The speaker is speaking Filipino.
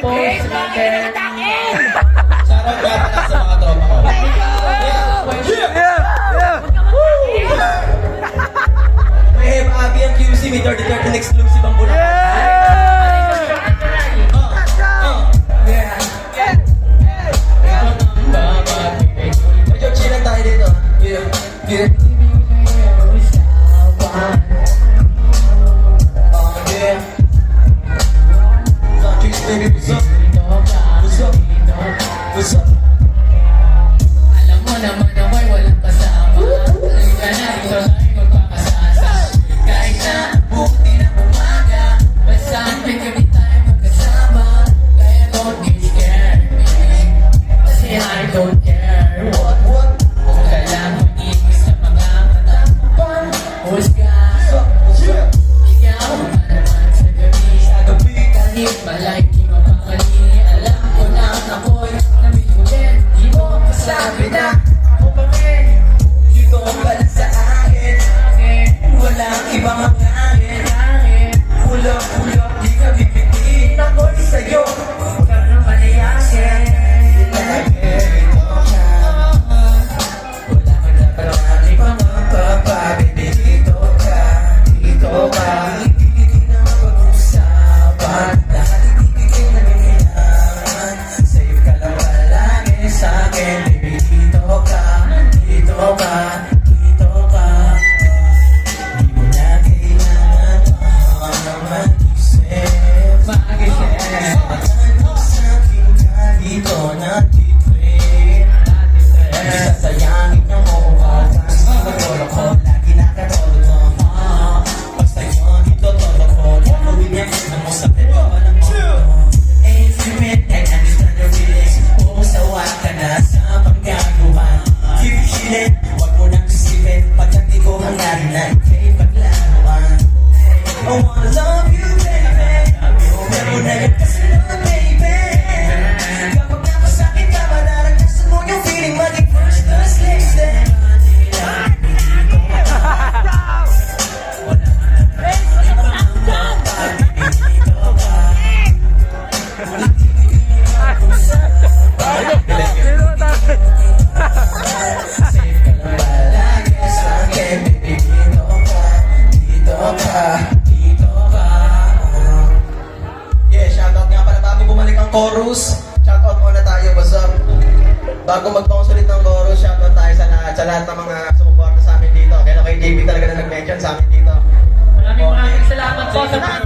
po. Shoutout nga pala sa mga tropa ko. May have Abby and QC, may 30-30 exclusive ang Bulacan. Medyo chill lang tayo dito. Yeah. Yeah. Countries, baby, what's up? What's up? What's up? Alam mo naman na may walang kasama. Halika na, ito tayo magpapasasa. Kahit na buti na umaga, basta may kami tayo magkasama. Kaya don't get scared, baby. Kasi I don't care. What? Kung ka lang mag-ibig sa mga mata mo pang husga. Yeah. Ikaw pa naman sa gabi. Kahit malaki mapakali, alam ko na ako'y namituloy. Di mo masabi na ako pa rin. Dito ka pala sa akin. Walang ibang hangarin. Ulap-ulap, di ka bibitin. Ako'y sa'yo. Huwag ka na malayasin. Lagi ito ka. Wala ka na parang ibang mapapa. Baby, dito ka. Dito ka. Hindi na mapag-usapan. Lahat ibigay na kailangan. Safe ka lang palagi sa'kin. Baby, dito ka. Dito ka. Dito ka. Di mo na kailangan pa mag-isip. Mag-isip. Ano sa'kin ka dito natitreat? Sasayangin niyo mo oras. Matulog ko, lagi nakatulog mo. Basta yun, ito tulog ko. Gagawin niya gusto mo sa pero walang mo. If you meet and understand your feelings, pumasawa ka na sa paggagawa. Keep chillin', wag mo nang isipin. Pagkati ko ang narinig, ika'y paglaruan. I wanna love you, baby. Pero na yan kasi naman, baby. Kapag napasakit ka, mararanasan mo yung feeling maging first class listen. Safe ka lang palagi sa akin, baby. Dito ka, dito ka, dito ka. Yeah, shoutout nga pala bago bumalik ang chorus. Shoutout muna tayo, what's up? Bago mag-bounce ulit ng chorus, shoutout tayo sa lahat ng mga sumuporta sa amin dito. Kaya kay JB talaga na nag-mention sa amin dito. Maraming salamat po sa mga